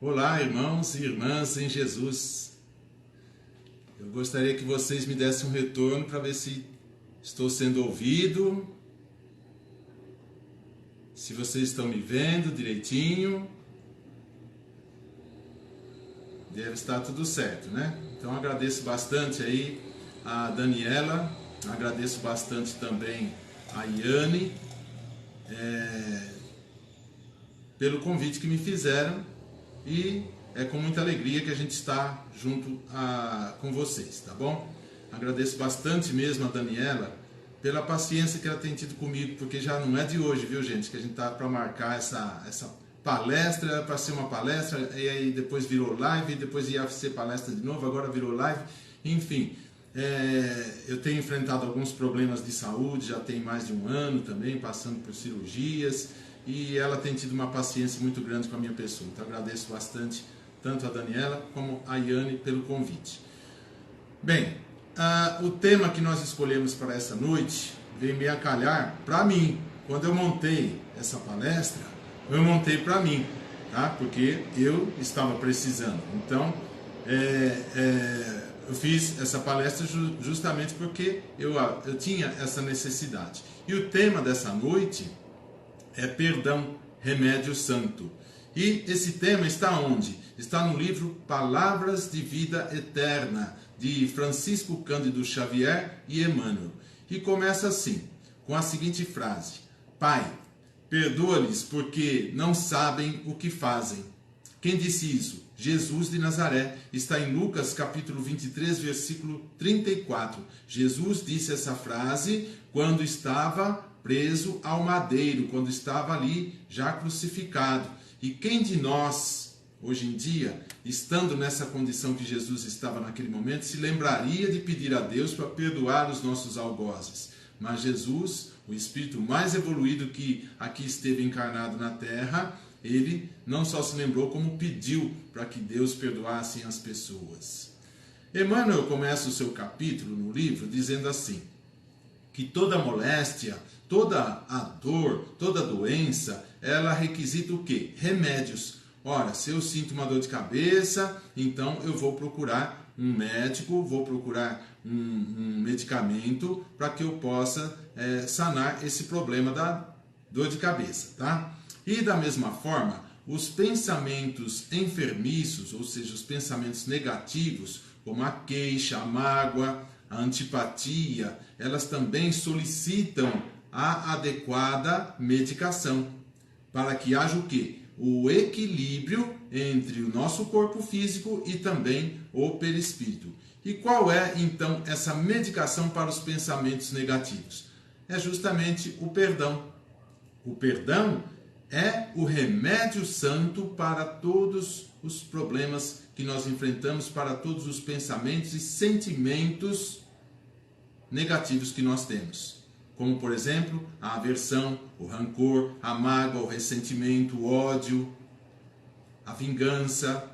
Olá, irmãos e irmãs em Jesus. Eu gostaria que vocês me dessem um retorno para ver se estou sendo ouvido, se vocês estão me vendo direitinho. Deve estar tudo certo, né? Então agradeço bastante aí a Daniela, agradeço bastante também a Iane, pelo convite que me fizeram, e é com muita alegria que a gente está junto com vocês, tá bom? Agradeço bastante mesmo a Daniela pela paciência que ela tem tido comigo, porque já não é de hoje, viu, gente, que a gente tá para marcar essa palestra, para ser uma palestra, e aí depois virou live, depois ia ser palestra de novo, agora virou live, enfim. Eu tenho enfrentado alguns problemas de saúde, já tem mais de um ano também, passando por cirurgias, e ela tem tido uma paciência muito grande com a minha pessoa. Então agradeço bastante tanto a Daniela como a Iane pelo convite. Bem, o tema que nós escolhemos para essa noite veio me a calhar para mim. Quando eu montei essa palestra, eu montei para mim, tá? Porque eu estava precisando. Então, eu fiz essa palestra justamente porque eu tinha essa necessidade. E o tema dessa noite é perdão, remédio santo. E esse tema está onde? Está no livro Palavras de Vida Eterna, de Francisco Cândido Xavier e Emmanuel. E começa assim, com a seguinte frase: Pai, perdoa-lhes porque não sabem o que fazem. Quem disse isso? Jesus de Nazaré. Está em Lucas capítulo 23, versículo 34. Jesus disse essa frase quando estava preso ao madeiro, quando estava ali já crucificado. E quem de nós, hoje em dia, estando nessa condição que Jesus estava naquele momento, se lembraria de pedir a Deus para perdoar os nossos algozes? Mas Jesus, o espírito mais evoluído que aqui esteve encarnado na Terra, ele não só se lembrou, como pediu para que Deus perdoasse as pessoas. Emmanuel começa o seu capítulo no livro dizendo assim, que toda moléstia, toda a dor, toda doença, ela requisita o quê? Remédios. Ora, se eu sinto uma dor de cabeça, então eu vou procurar um médico, vou procurar um medicamento para que eu possa sanar esse problema da dor de cabeça, tá? E da mesma forma, os pensamentos enfermiços, ou seja, os pensamentos negativos, como a queixa, a mágoa, a antipatia, elas também solicitam a adequada medicação, para que haja o quê? O equilíbrio entre o nosso corpo físico e também o perispírito. E qual é, então, essa medicação para os pensamentos negativos? É justamente o perdão. O perdão é o remédio santo para todos os problemas que nós enfrentamos, para todos os pensamentos e sentimentos negativos que nós temos. Como, por exemplo, a aversão, o rancor, a mágoa, o ressentimento, o ódio, a vingança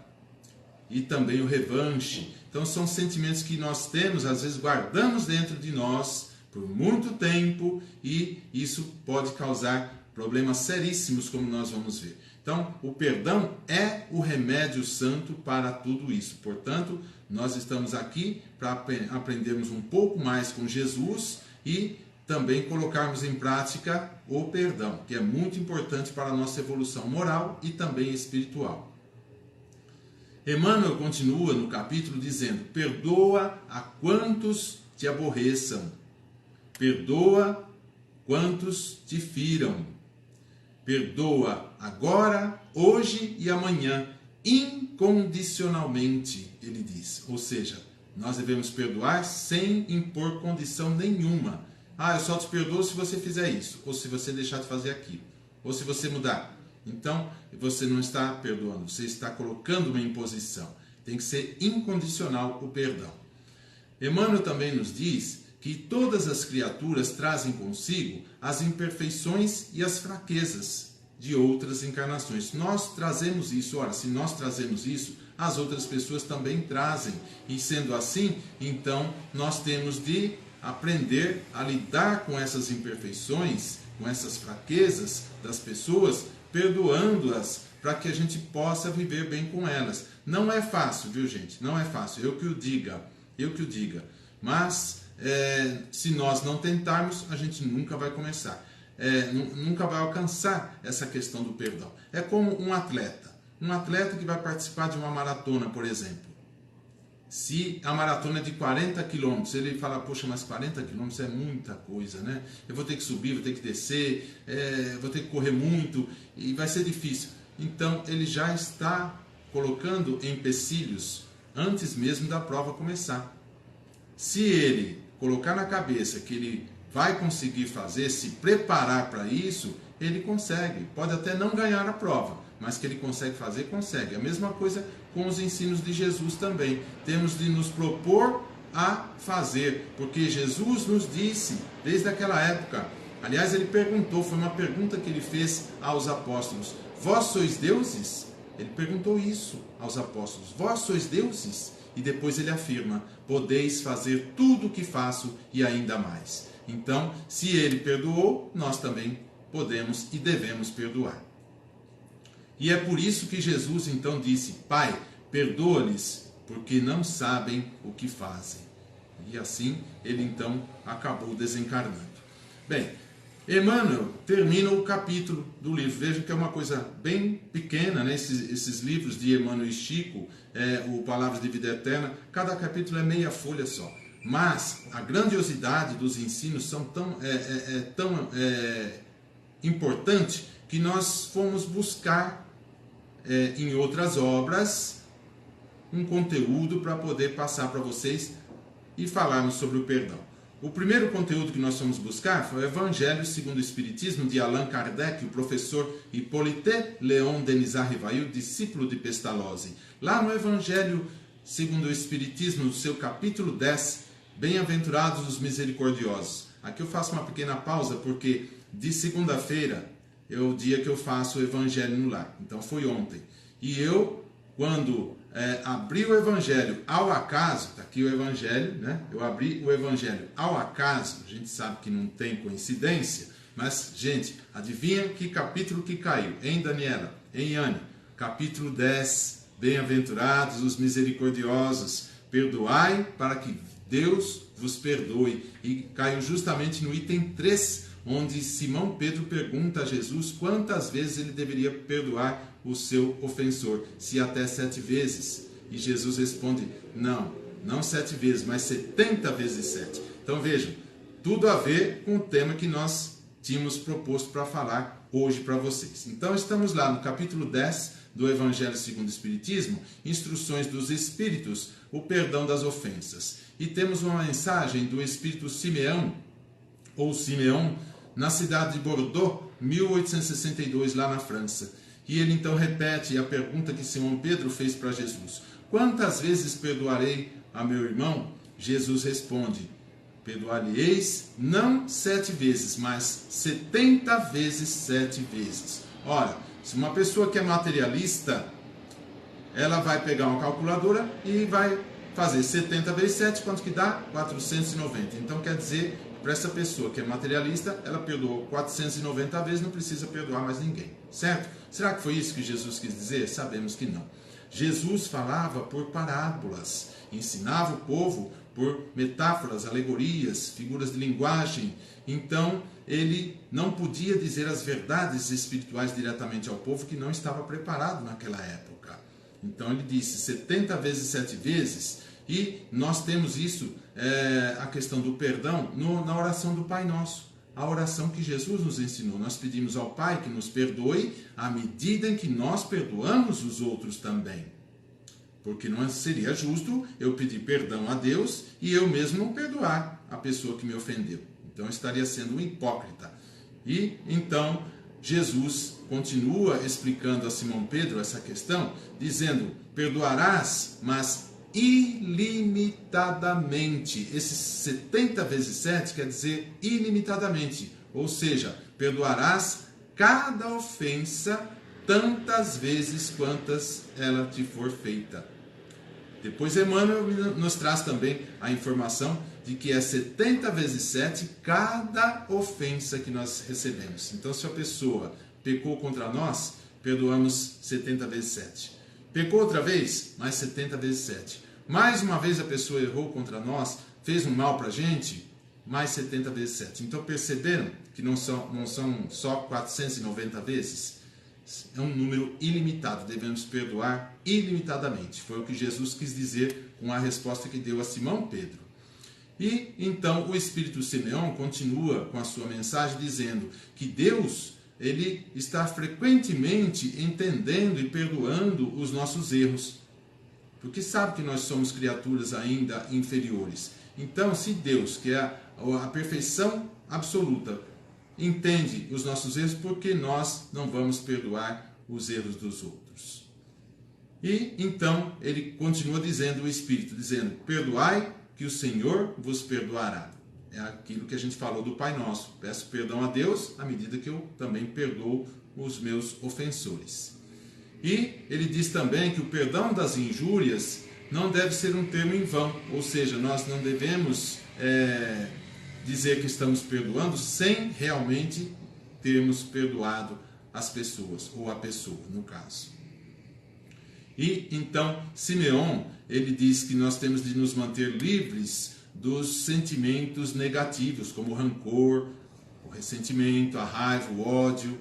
e também o revanche. Então são sentimentos que nós temos, às vezes guardamos dentro de nós por muito tempo, e isso pode causar problemas seríssimos, como nós vamos ver. Então, o perdão é o remédio santo para tudo isso. Portanto, nós estamos aqui para aprendermos um pouco mais com Jesus e também colocarmos em prática o perdão, que é muito importante para a nossa evolução moral e também espiritual. Emmanuel continua no capítulo dizendo: perdoa a quantos te aborreçam, perdoa quantos te firam, perdoa agora, hoje e amanhã, incondicionalmente, ele diz. Ou seja, nós devemos perdoar sem impor condição nenhuma. Eu só te perdoo se você fizer isso, ou se você deixar de fazer aquilo, ou se você mudar. Então, você não está perdoando, você está colocando uma imposição. Tem que ser incondicional o perdão. Emmanuel também nos diz que todas as criaturas trazem consigo as imperfeições e as fraquezas de outras encarnações. Nós trazemos isso. Ora, se nós trazemos isso, as outras pessoas também trazem. E sendo assim, então nós temos de aprender a lidar com essas imperfeições, com essas fraquezas das pessoas, perdoando-as para que a gente possa viver bem com elas. Não é fácil, viu, gente? Não é fácil, eu que o diga. Mas se nós não tentarmos, a gente nunca vai começar. Nunca vai alcançar essa questão do perdão. É como um atleta que vai participar de uma maratona, por exemplo. Se a maratona é de 40 quilômetros, ele fala, poxa, mas 40 quilômetros é muita coisa, né? Eu vou ter que subir, vou ter que descer, vou ter que correr muito e vai ser difícil. Então, ele já está colocando empecilhos antes mesmo da prova começar. Se ele colocar na cabeça que ele vai conseguir fazer, se preparar para isso, ele consegue. Pode até não ganhar a prova, mas que ele consegue fazer, consegue. A mesma coisa com os ensinos de Jesus também. Temos de nos propor a fazer, porque Jesus nos disse, desde aquela época, aliás, ele perguntou, foi uma pergunta que ele fez aos apóstolos, vós sois deuses? Ele perguntou isso aos apóstolos, vós sois deuses? E depois ele afirma, podeis fazer tudo o que faço e ainda mais. Então, se ele perdoou, nós também podemos e devemos perdoar. E é por isso que Jesus então disse, Pai, perdoa-lhes, porque não sabem o que fazem. E assim ele então acabou desencarnando. Bem, Emmanuel termina o capítulo do livro. Veja que é uma coisa bem pequena, né? Esses livros de Emmanuel e Chico, o Palavras de Vida Eterna, cada capítulo é meia folha só. Mas a grandiosidade dos ensinos são tão importante que nós fomos buscar em outras obras um conteúdo para poder passar para vocês e falarmos sobre o perdão. O primeiro conteúdo que nós fomos buscar foi o Evangelho segundo o Espiritismo de Allan Kardec, o professor Hippolyte Léon Denisard Rivail, discípulo de Pestalozzi. Lá no Evangelho segundo o Espiritismo, no seu capítulo 10, Bem-aventurados os misericordiosos. Aqui eu faço uma pequena pausa porque de segunda-feira é o dia que eu faço o Evangelho no Lar. Então foi ontem. E eu, quando abri o Evangelho ao acaso, está aqui o Evangelho, né? Eu abri o Evangelho ao acaso, a gente sabe que não tem coincidência, mas, gente, adivinha que capítulo que caiu? Hein, Daniela? Hein, Anne? Capítulo 10, Bem-aventurados os misericordiosos, perdoai para que Deus vos perdoe. E caiu justamente no item 3, onde Simão Pedro pergunta a Jesus quantas vezes ele deveria perdoar o seu ofensor, se até 7 vezes. E Jesus responde, não 7 vezes, mas 70 vezes 7. Então vejam, tudo a ver com o tema que nós tínhamos proposto para falar hoje para vocês. Então estamos lá no capítulo 10 do Evangelho segundo o Espiritismo, Instruções dos Espíritos, o perdão das ofensas. E temos uma mensagem do Espírito Simeão, ou Simeão, na cidade de Bordeaux, 1862, lá na França. E ele então repete a pergunta que Simão Pedro fez para Jesus. Quantas vezes perdoarei a meu irmão? Jesus responde, perdoar-lhe-eis não 7 vezes, mas 70 vezes 7 vezes. Ora, se uma pessoa que é materialista, ela vai pegar uma calculadora e vai fazer 70 vezes 7, quanto que dá? 490. Então quer dizer, para essa pessoa que é materialista, ela perdoou 490 vezes, não precisa perdoar mais ninguém, certo? Será que foi isso que Jesus quis dizer? Sabemos que não. Jesus falava por parábolas, ensinava o povo por metáforas, alegorias, figuras de linguagem. Então, ele não podia dizer as verdades espirituais diretamente ao povo que não estava preparado naquela época. Então, ele disse 70 vezes 7 vezes, e nós temos isso, a questão do perdão, na oração do Pai Nosso. A oração que Jesus nos ensinou. Nós pedimos ao Pai que nos perdoe à medida em que nós perdoamos os outros também. Porque não seria justo eu pedir perdão a Deus e eu mesmo não perdoar a pessoa que me ofendeu. Então eu estaria sendo um hipócrita. E então Jesus continua explicando a Simão Pedro essa questão, dizendo, perdoarás, mas ilimitadamente. Esses 70 vezes 7 quer dizer ilimitadamente, ou seja, perdoarás cada ofensa tantas vezes quantas ela te for feita. Depois Emmanuel nos traz também a informação de que é 70 vezes 7 cada ofensa que nós recebemos. Então se a pessoa pecou contra nós, perdoamos 70 vezes 7. Pecou outra vez, mais 70 vezes 7. Mais uma vez a pessoa errou contra nós, fez um mal para a gente, mais 70 vezes 7. Então perceberam que não são só 490 vezes? É um número ilimitado, devemos perdoar ilimitadamente. Foi o que Jesus quis dizer com a resposta que deu a Simão Pedro. E então o Espírito Simeão continua com a sua mensagem dizendo que Deus, ele está frequentemente entendendo e perdoando os nossos erros, porque sabe que nós somos criaturas ainda inferiores. Então, se Deus, que é a perfeição absoluta, entende os nossos erros, por que nós não vamos perdoar os erros dos outros? E então ele continua dizendo, o Espírito, dizendo, perdoai que o Senhor vos perdoará. É aquilo que a gente falou do Pai Nosso. Peço perdão a Deus à medida que eu também perdoo os meus ofensores. E ele diz também que o perdão das injúrias não deve ser um termo em vão. Ou seja, nós não devemos dizer que estamos perdoando sem realmente termos perdoado as pessoas, ou a pessoa, no caso. E então, Simeão, ele diz que nós temos de nos manter livres dos sentimentos negativos, como o rancor, o ressentimento, a raiva, o ódio,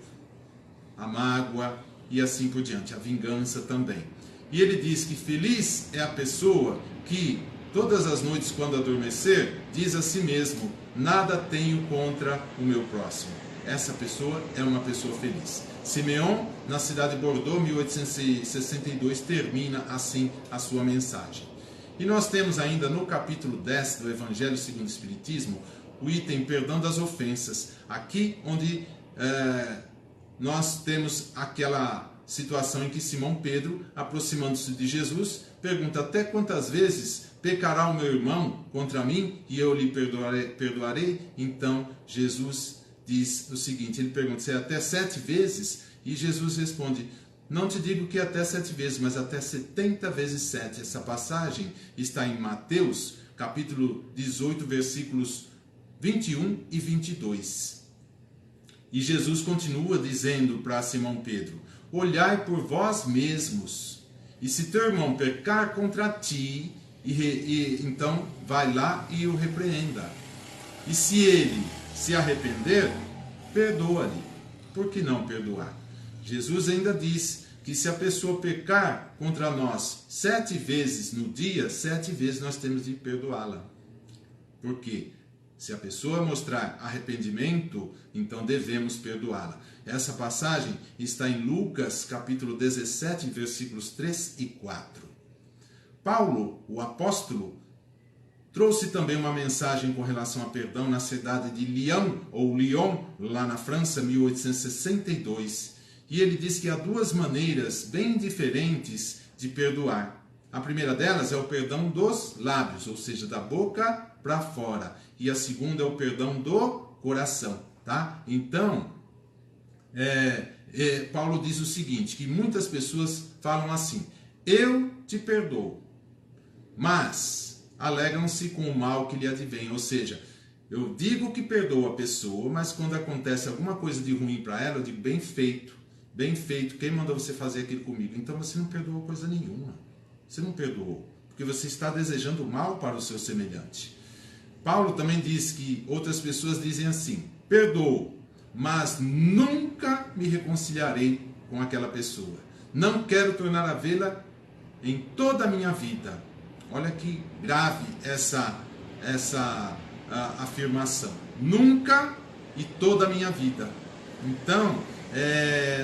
a mágoa e assim por diante, a vingança também. E ele diz que feliz é a pessoa que todas as noites quando adormecer, diz a si mesmo, nada tenho contra o meu próximo. Essa pessoa é uma pessoa feliz. Simeão, na cidade de Bordeaux, 1862, termina assim a sua mensagem. E nós temos ainda no capítulo 10 do Evangelho segundo o Espiritismo, o item perdão das ofensas. Aqui onde nós temos aquela situação em que Simão Pedro, aproximando-se de Jesus, pergunta, até quantas vezes pecará o meu irmão contra mim e eu lhe perdoarei? Então Jesus diz o seguinte, ele pergunta, se é até 7 vezes? E Jesus responde, não te digo que até 7 vezes, mas até 70 vezes 7. Essa passagem está em Mateus, capítulo 18, versículos 21 e 22. E Jesus continua dizendo para Simão Pedro, olhai por vós mesmos, e se teu irmão pecar contra ti, então vai lá e o repreenda. E se ele se arrepender, perdoa-lhe. Por que não perdoar? Jesus ainda diz que se a pessoa pecar contra nós 7 vezes no dia, 7 vezes nós temos de perdoá-la. Por quê? Se a pessoa mostrar arrependimento, então devemos perdoá-la. Essa passagem está em Lucas, capítulo 17, versículos 3 e 4. Paulo, o apóstolo, trouxe também uma mensagem com relação a perdão na cidade de Lyon, lá na França, 1862. E ele diz que há 2 maneiras bem diferentes de perdoar. A primeira delas é o perdão dos lábios, ou seja, da boca para fora. E a segunda é o perdão do coração, tá? Então, Paulo diz o seguinte, que muitas pessoas falam assim, eu te perdoo, mas alegram-se com o mal que lhe advém. Ou seja, eu digo que perdoo a pessoa, mas quando acontece alguma coisa de ruim para ela, eu digo, bem feito, quem mandou você fazer aquilo comigo? Então você não perdoou coisa nenhuma. Você não perdoou, porque você está desejando mal para o seu semelhante. Paulo também diz que outras pessoas dizem assim, perdoo, mas nunca me reconciliarei com aquela pessoa. Não quero tornar a vê-la em toda a minha vida. Olha que grave essa afirmação. Nunca e toda a minha vida. Então,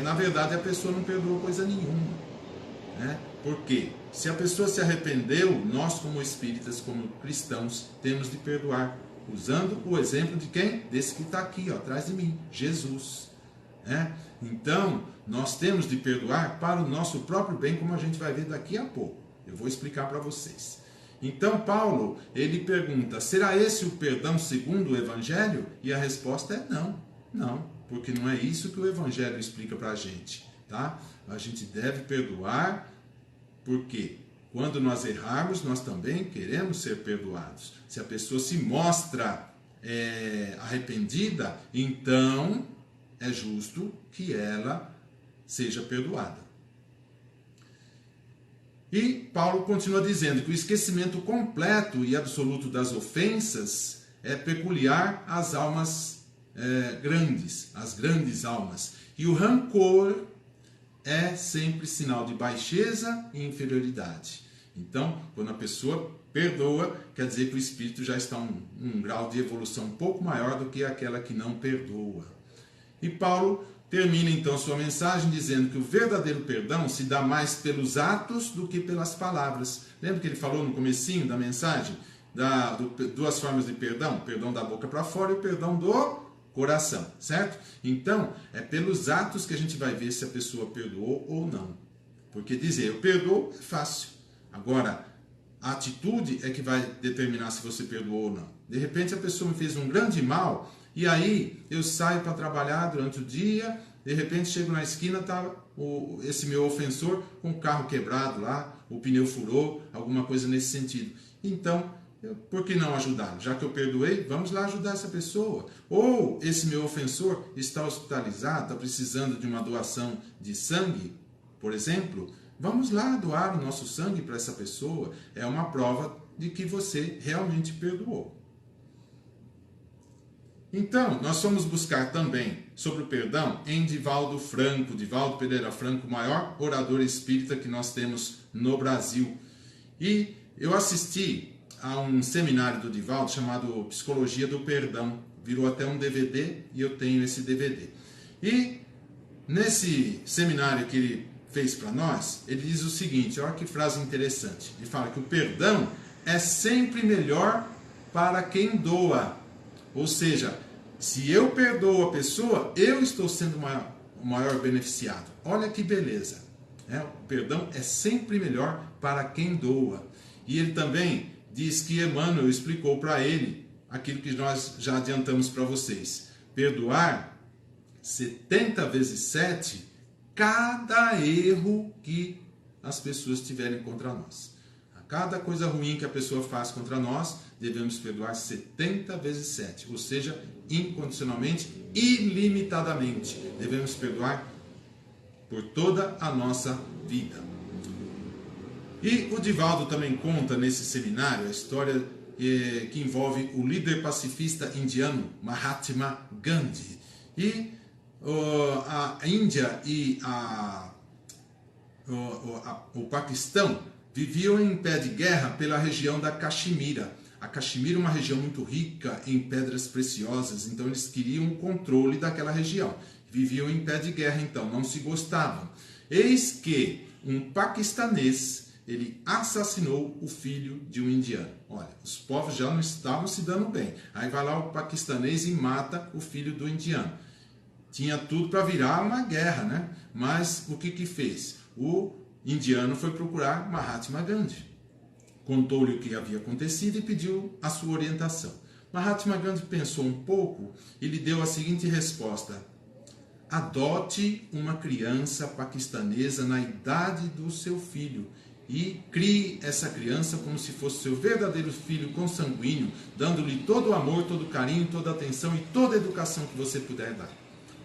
na verdade, a pessoa não perdoou coisa nenhuma. Né? Por quê? Se a pessoa se arrependeu, nós como espíritas, como cristãos, temos de perdoar. Usando o exemplo de quem? Desse que está aqui, ó, atrás de mim, Jesus. Né? Então, nós temos de perdoar para o nosso próprio bem, como a gente vai ver daqui a pouco. Eu vou explicar para vocês. Então, Paulo, ele pergunta, será esse o perdão segundo o Evangelho? E a resposta é não. Não, porque não é isso que o Evangelho explica para a gente. Tá? A gente deve perdoar, porque quando nós errarmos, nós também queremos ser perdoados. Se a pessoa se mostra arrependida, então é justo que ela seja perdoada. E Paulo continua dizendo que o esquecimento completo e absoluto das ofensas é peculiar às almas grandes, às grandes almas. E o rancor é sempre sinal de baixeza e inferioridade. Então, quando a pessoa perdoa, quer dizer que o espírito já está um grau de evolução um pouco maior do que aquela que não perdoa. E Paulo termina então sua mensagem dizendo que o verdadeiro perdão se dá mais pelos atos do que pelas palavras. Lembra que ele falou no comecinho da mensagem? Duas formas de perdão, perdão da boca para fora e o perdão do coração, certo? Então, é pelos atos que a gente vai ver se a pessoa perdoou ou não. Porque dizer eu perdoo é fácil. Agora, a atitude é que vai determinar se você perdoou ou não. De repente a pessoa me fez um grande mal e aí eu saio para trabalhar durante o dia, de repente chego na esquina, tá esse meu ofensor com o carro quebrado lá, o pneu furou, alguma coisa nesse sentido. Então, por que não ajudar? Já que eu perdoei, vamos lá ajudar essa pessoa. Ou esse meu ofensor está hospitalizado, está precisando de uma doação de sangue, por exemplo, vamos lá doar o nosso sangue para essa pessoa. É uma prova de que você realmente perdoou. Então, nós fomos buscar também sobre o perdão em Divaldo Franco, Divaldo Pereira Franco, o maior orador espírita que nós temos no Brasil. E eu assisti a um seminário do Divaldo chamado Psicologia do Perdão. Virou até um DVD e eu tenho esse DVD. E nesse seminário que ele fez para nós, ele diz o seguinte, olha que frase interessante. Ele fala que o perdão é sempre melhor para quem doa. Ou seja, se eu perdoo a pessoa, eu estou sendo o maior beneficiado. Olha que beleza. O perdão é sempre melhor para quem doa. E ele também diz que Emmanuel explicou para ele aquilo que nós já adiantamos para vocês. Perdoar 70 vezes 7 cada erro que as pessoas tiverem contra nós. A cada coisa ruim que a pessoa faz contra nós, devemos perdoar 70 vezes 7, ou seja, incondicionalmente, ilimitadamente. Devemos perdoar por toda a nossa vida. E o Divaldo também conta nesse seminário a história que envolve o líder pacifista indiano Mahatma Gandhi. E a Índia e o Paquistão viviam em pé de guerra pela região da Caxemira. A Caxemira é uma região muito rica em pedras preciosas, então eles queriam o controle daquela região. Viviam em pé de guerra, então, não se gostavam. Eis que um paquistanês, ele assassinou o filho de um indiano. Olha, os povos já não estavam se dando bem. Aí vai lá o paquistanês e mata o filho do indiano. Tinha tudo para virar uma guerra, né? Mas o que fez? O indiano foi procurar Mahatma Gandhi. Contou-lhe o que havia acontecido e pediu a sua orientação. Mahatma Gandhi pensou um pouco e lhe deu a seguinte resposta: adote uma criança paquistanesa na idade do seu filho e crie essa criança como se fosse seu verdadeiro filho consanguíneo, dando-lhe todo o amor, todo o carinho, toda a atenção e toda a educação que você puder dar.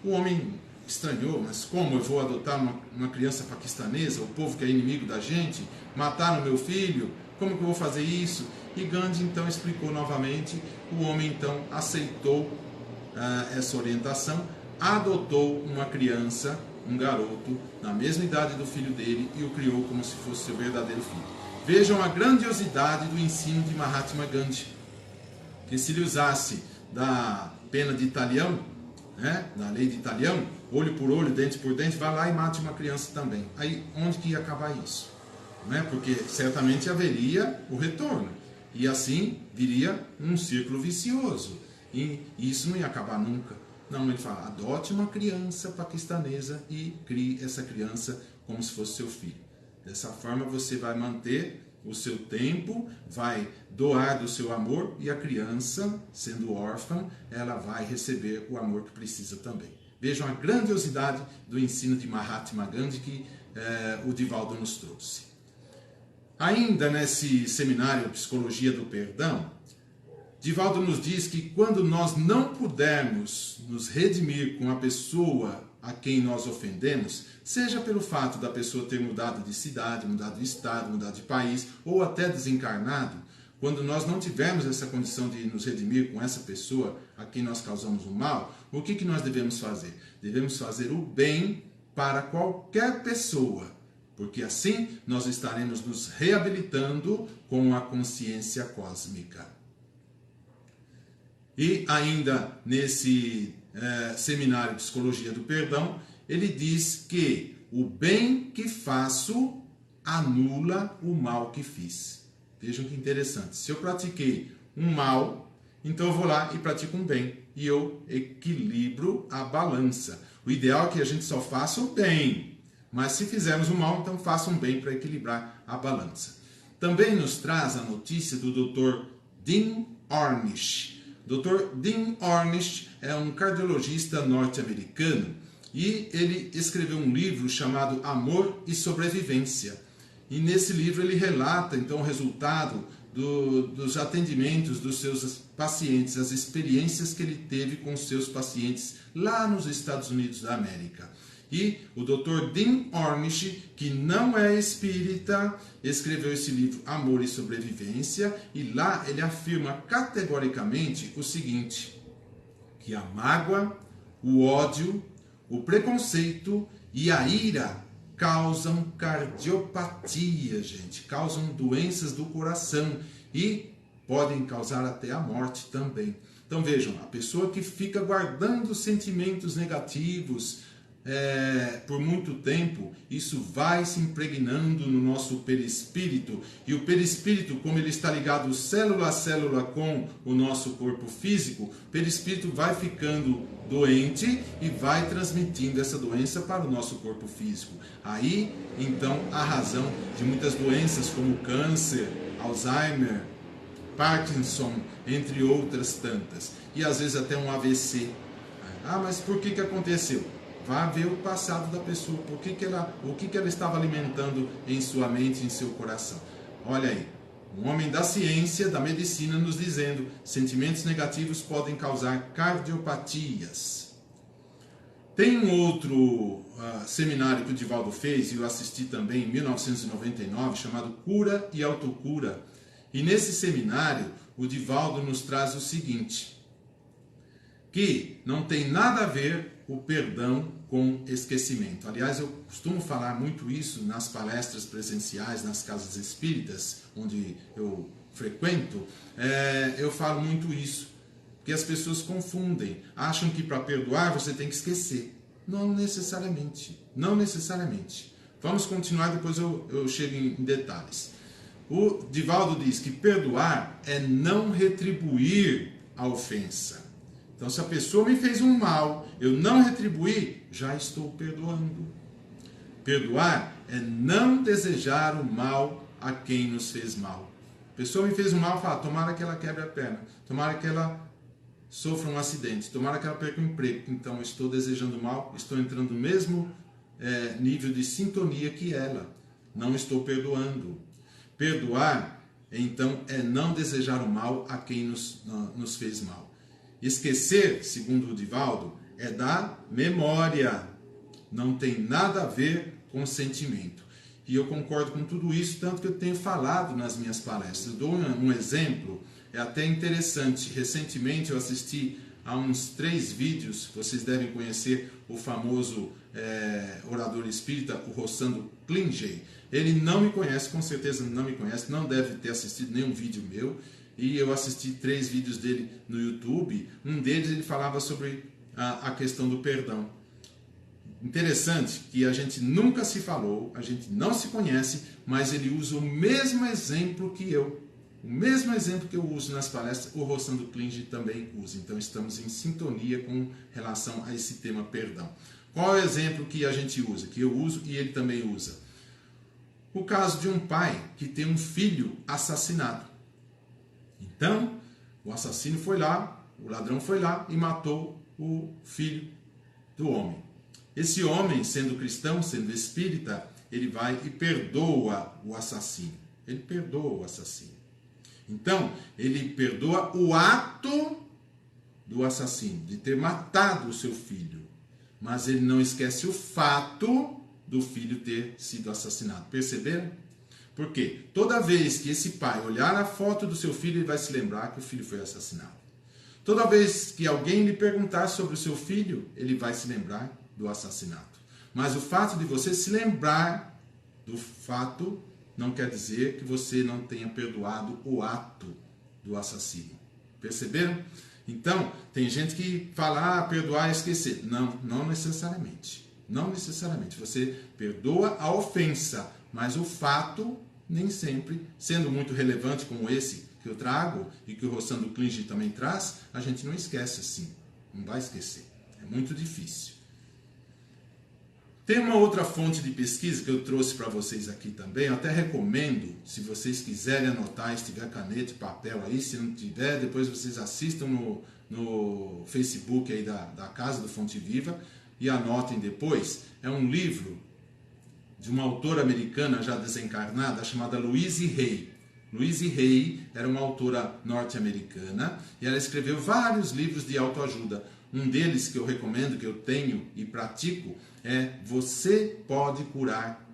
O homem estranhou, mas como eu vou adotar uma criança paquistanesa, o povo que é inimigo da gente, mataram meu filho, como que eu vou fazer isso? E Gandhi então explicou novamente, o homem então aceitou essa orientação, adotou uma criança, um garoto, na mesma idade do filho dele e o criou como se fosse seu verdadeiro filho. Vejam a grandiosidade do ensino de Mahatma Gandhi, que se ele usasse da pena de Italião, na lei de Italião, olho por olho, dente por dente, vai lá e mate uma criança também. Aí, onde que ia acabar isso? Porque certamente haveria o retorno. E assim viria um círculo vicioso. E isso não ia acabar nunca. Não, ele fala, adote uma criança paquistanesa e crie essa criança como se fosse seu filho. Dessa forma você vai manter o seu tempo, vai doar do seu amor e a criança, sendo órfã, ela vai receber o amor que precisa também. Vejam a grandiosidade do ensino de Mahatma Gandhi que o Divaldo nos trouxe. Ainda nesse seminário Psicologia do Perdão, Divaldo nos diz que quando nós não pudermos nos redimir com a pessoa a quem nós ofendemos, seja pelo fato da pessoa ter mudado de cidade, mudado de estado, mudado de país, ou até desencarnado, quando nós não tivermos essa condição de nos redimir com essa pessoa a quem nós causamos o mal, o que nós devemos fazer? Devemos fazer o bem para qualquer pessoa, porque assim nós estaremos nos reabilitando com a consciência cósmica. E ainda nesse seminário de Psicologia do Perdão, ele diz que o bem que faço anula o mal que fiz. Vejam que interessante. Se eu pratiquei um mal, então eu vou lá e pratico um bem. E eu equilibro a balança. O ideal é que a gente só faça o bem. Mas se fizermos o mal, então faça um bem para equilibrar a balança. Também nos traz a notícia do Dr. Dean Ornish. Dr. Dean Ornish é um cardiologista norte-americano e ele escreveu um livro chamado Amor e Sobrevivência. E nesse livro ele relata então o resultado dos atendimentos dos seus pacientes, as experiências que ele teve com seus pacientes lá nos Estados Unidos da América. E o Dr. Dean Ornish, que não é espírita, escreveu esse livro Amor e Sobrevivência, e lá ele afirma categoricamente o seguinte, que a mágoa, o ódio, o preconceito e a ira causam cardiopatia, gente, causam doenças do coração e podem causar até a morte também. Então vejam, a pessoa que fica guardando sentimentos negativos, por muito tempo, isso vai se impregnando no nosso perispírito, e o perispírito, como ele está ligado célula a célula com o nosso corpo físico, o perispírito vai ficando doente e vai transmitindo essa doença para o nosso corpo físico. Aí, então, a razão de muitas doenças como câncer, Alzheimer, Parkinson, entre outras tantas, e às vezes até um AVC. Mas por que aconteceu? Vá ver o passado da pessoa, o que ela estava alimentando em sua mente, em seu coração. Olha aí, um homem da ciência, da medicina, nos dizendo sentimentos negativos podem causar cardiopatias. Tem um outro seminário que o Divaldo fez, e eu assisti também em 1999, chamado Cura e Autocura. E nesse seminário, o Divaldo nos traz o seguinte, que não tem nada a ver o perdão com esquecimento. Aliás, eu costumo falar muito isso nas palestras presenciais, nas casas espíritas, onde eu frequento, eu falo muito isso, porque as pessoas confundem, acham que para perdoar você tem que esquecer. Não necessariamente, não necessariamente. Vamos continuar, depois eu chego em detalhes. O Divaldo diz que perdoar é não retribuir a ofensa. Então, se a pessoa me fez um mal, eu não retribuí, já estou perdoando. Perdoar é não desejar o mal a quem nos fez mal. A pessoa me fez um mal, fala, tomara que ela quebre a perna, tomara que ela sofra um acidente, tomara que ela perca o emprego. Então, eu estou desejando mal, estou entrando no mesmo nível de sintonia que ela. Não estou perdoando. Perdoar, então, é não desejar o mal a quem nos fez mal. Esquecer, segundo o Divaldo, é da memória. Não tem nada a ver com sentimento. E eu concordo com tudo isso, tanto que eu tenho falado nas minhas palestras. Eu dou um exemplo, é até interessante. Recentemente eu assisti a uns 3 vídeos, vocês devem conhecer o famoso orador espírita, o Rossando Klingey. Ele não me conhece, com certeza não me conhece, não deve ter assistido nenhum vídeo meu. E eu assisti 3 vídeos dele no YouTube. Um deles ele falava sobre a questão do perdão. Interessante que a gente nunca se falou, a gente não se conhece, mas ele usa o mesmo exemplo que eu. O mesmo exemplo que eu uso nas palestras, o Rossando Klingey também usa. Então estamos em sintonia com relação a esse tema perdão. Qual é o exemplo que a gente usa? Que eu uso e ele também usa. O caso de um pai que tem um filho assassinado. Então, o assassino foi lá, o ladrão foi lá e matou o filho do homem. Esse homem, sendo cristão, sendo espírita, ele vai e perdoa o assassino. Ele perdoa o assassino. Então, ele perdoa o ato do assassino, de ter matado o seu filho. mas ele não esquece o fato do filho ter sido assassinado. Perceberam? Porque toda vez que esse pai olhar a foto do seu filho, ele vai se lembrar que o filho foi assassinado. Toda vez que alguém lhe perguntar sobre o seu filho, ele vai se lembrar do assassinato. Mas o fato de você se lembrar do fato não quer dizer que você não tenha perdoado o ato do assassino. Perceberam? Então, tem gente que fala, perdoar e esquecer. Não, não necessariamente. Não necessariamente. Você perdoa a ofensa, mas o fato, nem sempre, sendo muito relevante como esse que eu trago e que o Rossandro Klinge também traz, a gente não esquece assim. Não vai esquecer. É muito difícil. Tem uma outra fonte de pesquisa que eu trouxe para vocês aqui também. Eu até recomendo, se vocês quiserem anotar, se tiver caneta e papel aí, se não tiver, depois vocês assistam no Facebook aí da Casa do Fonte Viva e anotem depois. É um livro de uma autora americana já desencarnada chamada Louise Hay. Louise Hay era uma autora norte-americana e ela escreveu vários livros de autoajuda. Um deles que eu recomendo, que eu tenho e pratico, é Você Pode Curar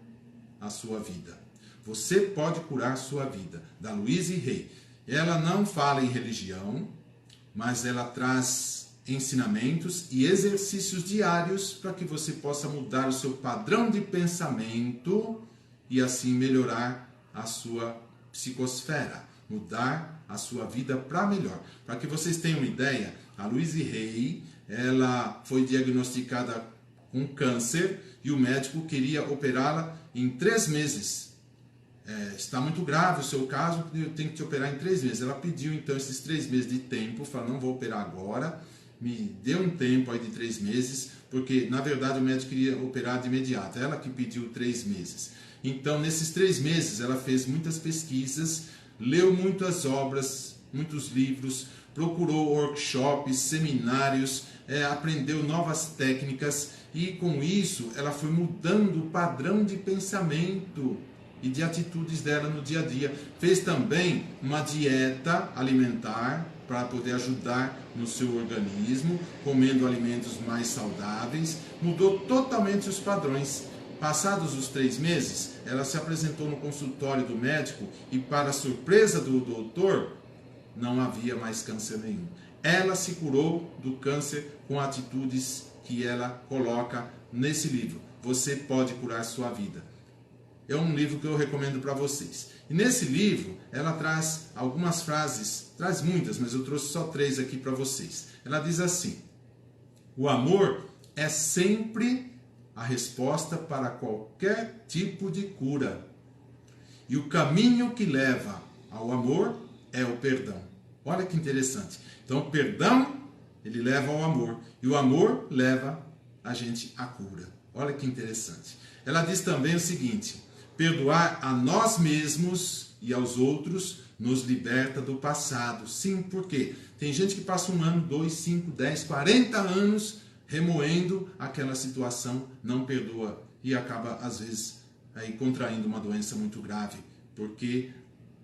a Sua Vida. Você Pode Curar a Sua Vida, da Louise Hay. Ela não fala em religião, mas ela traz ensinamentos e exercícios diários para que você possa mudar o seu padrão de pensamento e assim melhorar a sua psicosfera, mudar a sua vida para melhor. Para que vocês tenham uma ideia, a Louise Hay, ela foi diagnosticada com câncer e o médico queria operá-la em 3 meses. Está muito grave o seu caso, eu tenho que te operar em 3 meses. Ela pediu então esses 3 meses de tempo, falou, não vou operar agora, me deu um tempo aí de 3 meses, porque na verdade o médico queria operar de imediato, ela que pediu 3 meses. Então nesses 3 meses ela fez muitas pesquisas, leu muitas obras, muitos livros, procurou workshops, seminários, aprendeu novas técnicas e com isso ela foi mudando o padrão de pensamento e de atitudes dela no dia a dia. Fez também uma dieta alimentar para poder ajudar no seu organismo, comendo alimentos mais saudáveis, mudou totalmente os padrões. Passados os 3 meses, ela se apresentou no consultório do médico e, para a surpresa do doutor, não havia mais câncer nenhum. Ela se curou do câncer com atitudes que ela coloca nesse livro. Você pode curar sua vida. É um livro que eu recomendo para vocês. E nesse livro, ela traz algumas frases, traz muitas, mas eu trouxe só 3 aqui para vocês. Ela diz assim: o amor é sempre a resposta para qualquer tipo de cura. E o caminho que leva ao amor é o perdão. Olha que interessante. Então, o perdão, ele leva ao amor. E o amor leva a gente à cura. Olha que interessante. Ela diz também o seguinte: perdoar a nós mesmos e aos outros nos liberta do passado. Sim, por quê? Tem gente que passa 1 ano, 2, 5, 10, 40 anos remoendo aquela situação, não perdoa e acaba, às vezes, aí contraindo uma doença muito grave, porque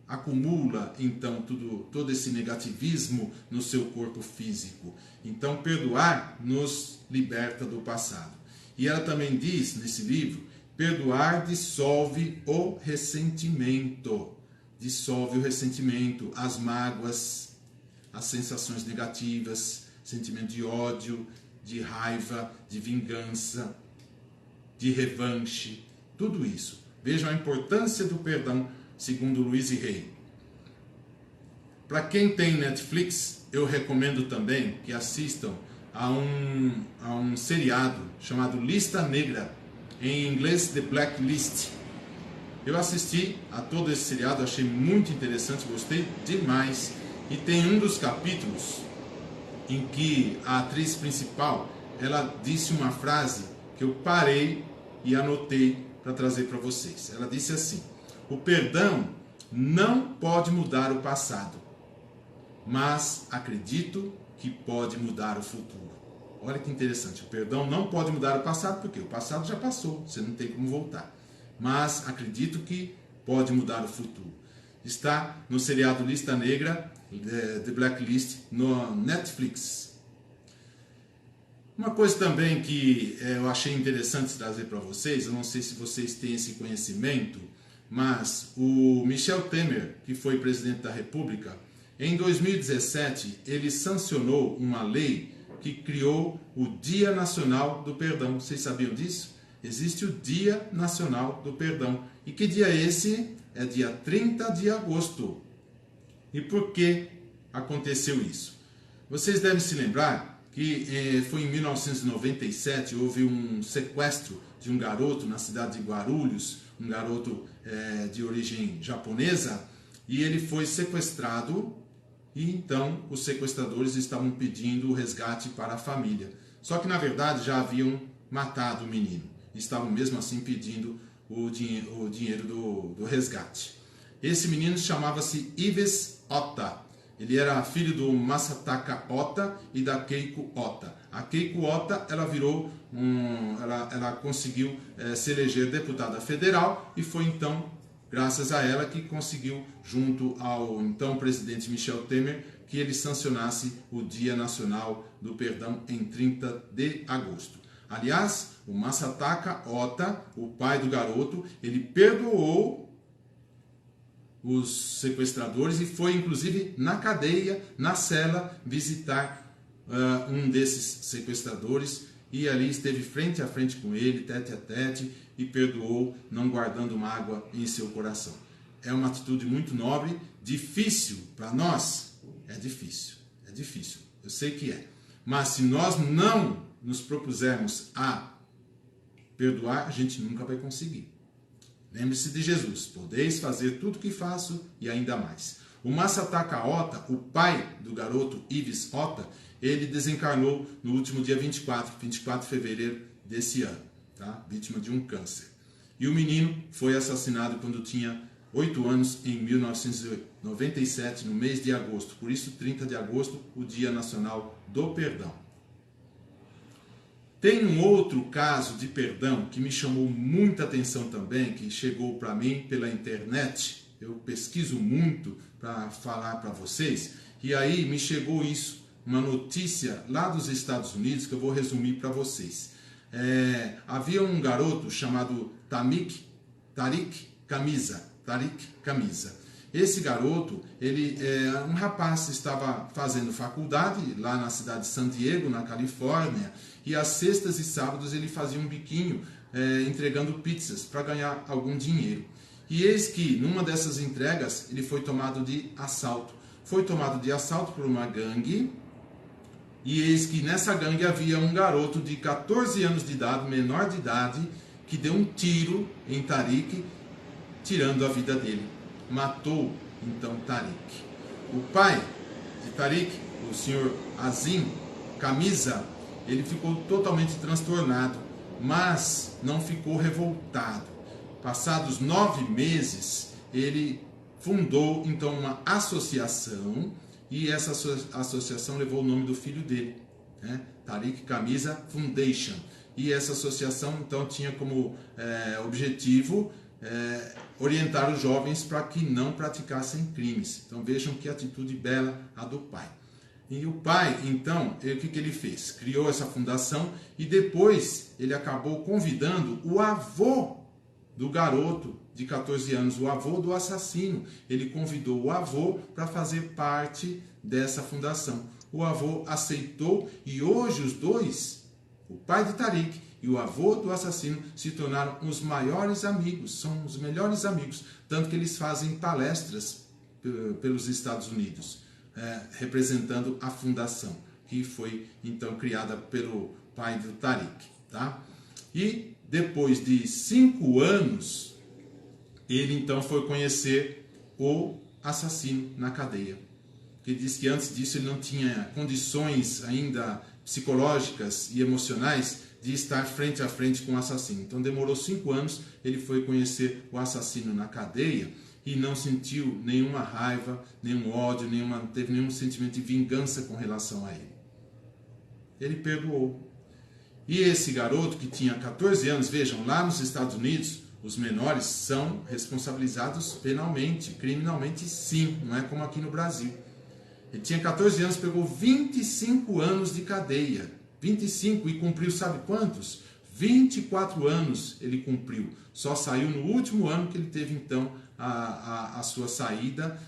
acumula, então, todo esse negativismo no seu corpo físico. Então, perdoar nos liberta do passado. E ela também diz, nesse livro, perdoar dissolve o ressentimento. Dissolve o ressentimento, as mágoas, as sensações negativas, sentimento de ódio, de raiva, de vingança, de revanche, tudo isso. Vejam a importância do perdão, segundo Louise Hay. Para quem tem Netflix, eu recomendo também que assistam a um seriado chamado Lista Negra, em inglês The Blacklist. Eu assisti a todo esse seriado, achei muito interessante, gostei demais. E tem um dos capítulos em que a atriz principal, ela disse uma frase que eu parei e anotei para trazer para vocês. Ela disse assim: o perdão não pode mudar o passado, mas acredito que pode mudar o futuro. Olha que interessante, o perdão não pode mudar o passado, porque o passado já passou, você não tem como voltar. Mas acredito que pode mudar o futuro. Está no seriado Lista Negra, The Blacklist, no Netflix. Uma coisa também que eu achei interessante trazer para vocês, eu não sei se vocês têm esse conhecimento, mas o Michel Temer, que foi presidente da República, em 2017 ele sancionou uma lei que criou o Dia Nacional do Perdão. Vocês sabiam disso? Existe o Dia Nacional do Perdão. E que dia é esse? É dia 30 de agosto. E por que aconteceu isso? Vocês devem se lembrar que foi em 1997, houve um sequestro de um garoto na cidade de Guarulhos, um garoto de origem japonesa, e ele foi sequestrado, e então os sequestradores estavam pedindo o resgate para a família. Só que na verdade já haviam matado o menino, estavam mesmo assim pedindo o dinheiro do resgate. Esse menino chamava-se Ives Ota. Ele era filho do Masataka Ota e da Keiko Ota. A Keiko Ota, ela virou ela conseguiu se eleger deputada federal e foi então, graças a ela, que conseguiu, junto ao então presidente Michel Temer, que ele sancionasse o Dia Nacional do Perdão em 30 de agosto. Aliás, o Masataka Ota, o pai do garoto, ele perdoou os sequestradores e foi inclusive na cadeia, na cela, visitar um desses sequestradores e ali esteve frente a frente com ele, tete a tete, e perdoou, não guardando mágoa em seu coração. É uma atitude muito nobre, difícil para nós, é difícil, eu sei que é, mas se nós não nos propusermos a perdoar, a gente nunca vai conseguir. Lembre-se de Jesus, podeis fazer tudo o que faço e ainda mais. O Masataka Ota, o pai do garoto Ives Ota, ele desencarnou no último dia 24 de fevereiro desse ano, tá? Vítima de um câncer. E o menino foi assassinado quando tinha 8 anos, em 1997, no mês de agosto. Por isso, 30 de agosto, o Dia Nacional do Perdão. Tem um outro caso de perdão que me chamou muita atenção também, que chegou para mim pela internet. Eu pesquiso muito para falar para vocês, e aí me chegou isso, uma notícia lá dos Estados Unidos, que eu vou resumir para vocês. Havia um garoto chamado Tariq Camisa. Esse garoto, um rapaz, estava fazendo faculdade lá na cidade de San Diego, na Califórnia, e às sextas e sábados ele fazia um biquinho entregando pizzas para ganhar algum dinheiro. E eis que, numa dessas entregas, ele foi tomado de assalto. Foi tomado de assalto por uma gangue, e eis que nessa gangue havia um garoto de 14 anos de idade, menor de idade, que deu um tiro em Tariq, tirando a vida dele. Matou então Tariq. O pai de Tariq, o senhor Azim Camisa, ele ficou totalmente transtornado, mas não ficou revoltado. Passados 9 meses, ele fundou então uma associação, e essa associação levou o nome do filho dele, né? Tariq Camisa Foundation. E essa associação então tinha como objetivo orientar os jovens para que não praticassem crimes. Então vejam que atitude bela a do pai. E o pai, então, o que ele fez? Criou essa fundação e depois ele acabou convidando o avô do garoto de 14 anos, o avô do assassino. Ele convidou o avô para fazer parte dessa fundação. O avô aceitou e hoje os dois, o pai de Tariq e o avô do assassino, se tornaram os maiores amigos, são os melhores amigos, tanto que eles fazem palestras pelos Estados Unidos, representando a fundação, que foi então criada pelo pai do Tariq, tá? E depois de 5 anos, ele então foi conhecer o assassino na cadeia. Ele disse que antes disso ele não tinha condições ainda psicológicas e emocionais de estar frente a frente com o assassino. Então demorou 5 anos, ele foi conhecer o assassino na cadeia e não sentiu nenhuma raiva, nenhum ódio, não teve nenhum sentimento de vingança com relação a ele. Ele perdoou. E esse garoto que tinha 14 anos, vejam, lá nos Estados Unidos, os menores são responsabilizados penalmente, criminalmente sim, não é como aqui no Brasil. Ele tinha 14 anos, pegou 25 anos de cadeia. 25 e cumpriu sabe quantos? 24 anos ele cumpriu. Só saiu no último ano que ele teve então a sua saída,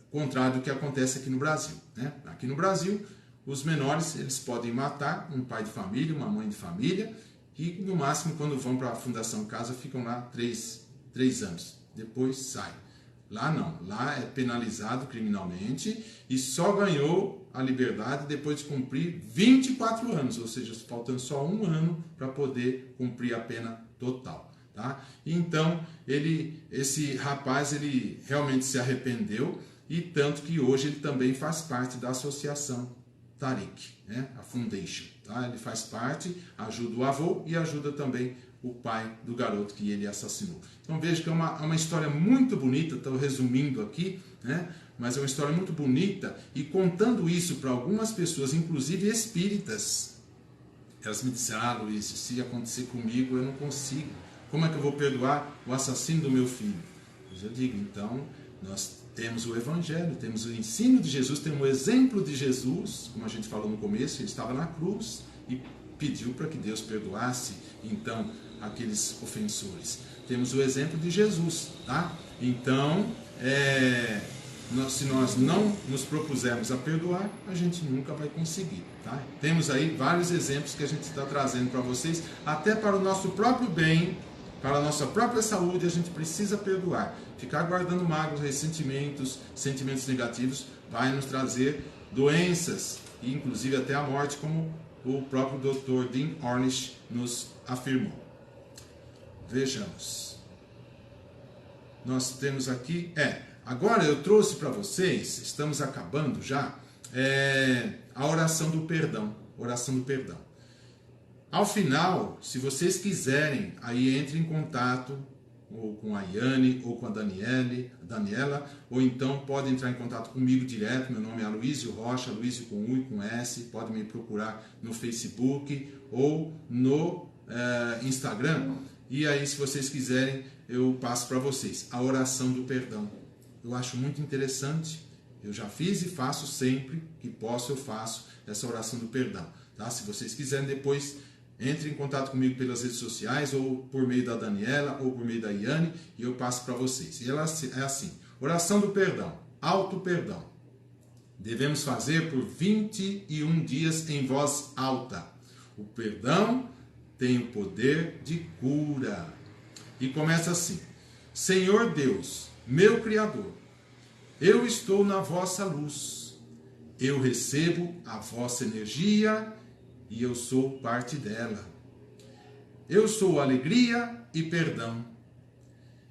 contrário do que acontece aqui no Brasil, né? Aqui no Brasil, os menores eles podem matar um pai de família, uma mãe de família, e no máximo quando vão para a Fundação Casa ficam lá 3 anos, depois saem. Lá não, lá é penalizado criminalmente e só ganhou a liberdade depois de cumprir 24 anos, ou seja, faltando só um ano para poder cumprir a pena total. Tá? Então, esse rapaz ele realmente se arrependeu, e tanto que hoje ele também faz parte da associação Tariq, né? A Foundation. Tá? Ele faz parte, ajuda o avô e ajuda também o pai do garoto que ele assassinou. Então veja que é uma história muito bonita, estou resumindo aqui, né? Mas é uma história muito bonita, e contando isso para algumas pessoas, inclusive espíritas, elas me disseram: Luiz, se acontecer comigo eu não consigo, como é que eu vou perdoar o assassino do meu filho? Eu digo, então, nós temos o Evangelho, temos o ensino de Jesus, temos o exemplo de Jesus, como a gente falou no começo, ele estava na cruz e pediu para que Deus perdoasse, então, aqueles ofensores. Temos o exemplo de Jesus, tá? Então, se nós não nos propusermos a perdoar, a gente nunca vai conseguir, tá? Temos aí vários exemplos que a gente está trazendo para vocês, até para o nosso próprio bem, para a nossa própria saúde, a gente precisa perdoar. Ficar guardando mágoas, ressentimentos, sentimentos negativos, vai nos trazer doenças, e inclusive até a morte, como o próprio Dr. Dean Ornish nos afirmou. Vejamos. Nós temos aqui... agora eu trouxe para vocês, estamos acabando já, a oração do perdão. Oração do perdão. Ao final, se vocês quiserem, aí entre em contato ou com a Iane ou com a Daniela, ou então pode entrar em contato comigo direto. Meu nome é Aloysio Rocha, Aloysio com U e com S. Pode me procurar no Facebook ou no Instagram. E aí, se vocês quiserem, eu passo para vocês a oração do perdão. Eu acho muito interessante. Eu já fiz e faço sempre que posso, eu faço essa oração do perdão. Tá? Se vocês quiserem depois, entre em contato comigo pelas redes sociais, ou por meio da Daniela, ou por meio da Iane, e eu passo para vocês. E ela é assim: oração do perdão, auto-perdão. Devemos fazer por 21 dias em voz alta. O perdão tem o poder de cura. E começa assim: Senhor Deus, meu Criador, eu estou na vossa luz. Eu recebo a vossa energia e eu sou parte dela. Eu sou alegria e perdão.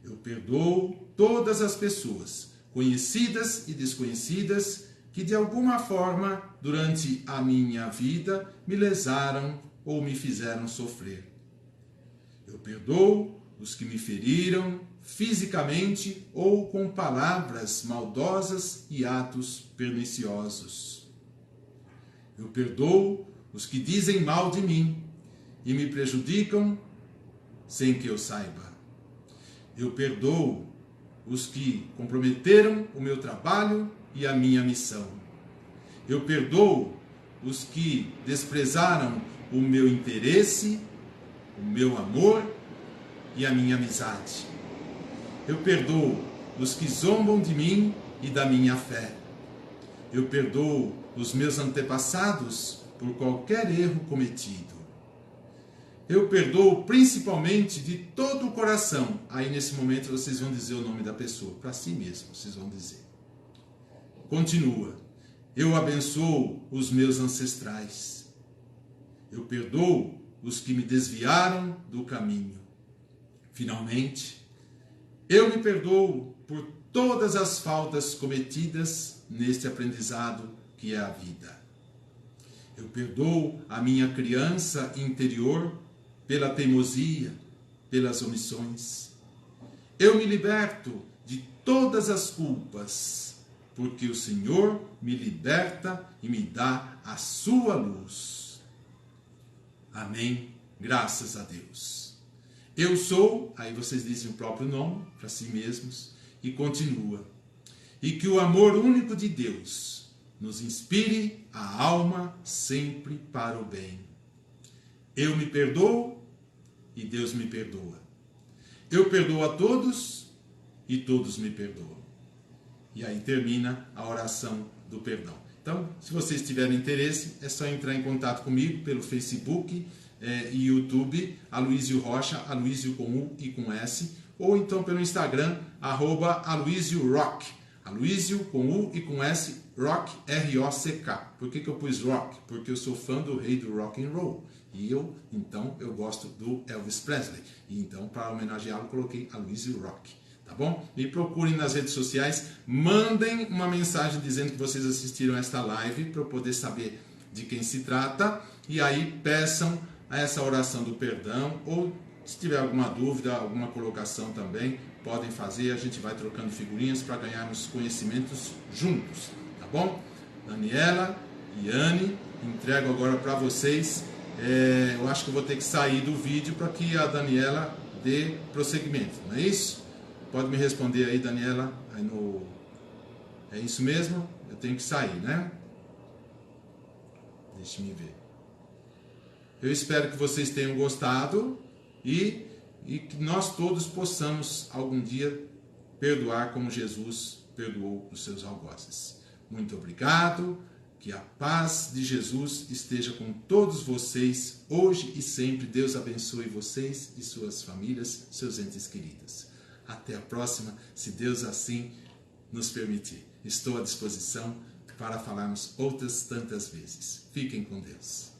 Eu perdoo todas as pessoas, conhecidas e desconhecidas, que de alguma forma, durante a minha vida, me lesaram ou me fizeram sofrer. Eu perdoo os que me feriram fisicamente ou com palavras maldosas e atos perniciosos. Eu perdoo os que dizem mal de mim e me prejudicam sem que eu saiba. Eu perdoo os que comprometeram o meu trabalho e a minha missão. Eu perdoo os que desprezaram o meu interesse, o meu amor e a minha amizade. Eu perdoo os que zombam de mim e da minha fé. Eu perdoo os meus antepassados por qualquer erro cometido. Eu perdoo principalmente de todo o coração. Aí nesse momento vocês vão dizer o nome da pessoa, para si mesmo, vocês vão dizer. Continua. Eu abençoo os meus ancestrais. Eu perdoo os que me desviaram do caminho. Finalmente, eu me perdoo por todas as faltas cometidas neste aprendizado que é a vida. Eu perdoo a minha criança interior pela teimosia, pelas omissões. Eu me liberto de todas as culpas, porque o Senhor me liberta e me dá a sua luz. Amém. Graças a Deus. Eu sou, aí vocês dizem o próprio nome para si mesmos, e continua. E que o amor único de Deus, nos inspire a alma sempre para o bem. Eu me perdoo e Deus me perdoa. Eu perdoo a todos e todos me perdoam. E aí termina a oração do perdão. Então, se vocês tiverem interesse, é só entrar em contato comigo pelo Facebook e YouTube, Aloysio Rocha, Aloysio com U e com S, ou então pelo Instagram, @AloysioRock. Aloysio com U e com S, Rock, R-O-C-K. Por que eu pus Rock? Porque eu sou fã do rei do rock and roll. E então, eu gosto do Elvis Presley. E então, para homenageá-lo, coloquei Aloysio Rock. Tá bom? Me procurem nas redes sociais, mandem uma mensagem dizendo que vocês assistiram esta live para eu poder saber de quem se trata. E aí, peçam essa oração do perdão, ou se tiver alguma dúvida, alguma colocação também, podem fazer, a gente vai trocando figurinhas para ganharmos conhecimentos juntos, tá bom? Daniela e Anne, entrego agora para vocês, eu acho que eu vou ter que sair do vídeo para que a Daniela dê prosseguimento, não é isso? Pode me responder aí, Daniela, aí é isso mesmo? Eu tenho que sair, né? Deixa me ver. Eu espero que vocês tenham gostado e que nós todos possamos algum dia perdoar como Jesus perdoou os seus algozes. Muito obrigado, que a paz de Jesus esteja com todos vocês, hoje e sempre. Deus abençoe vocês e suas famílias, seus entes queridos. Até a próxima, se Deus assim nos permitir. Estou à disposição para falarmos outras tantas vezes. Fiquem com Deus.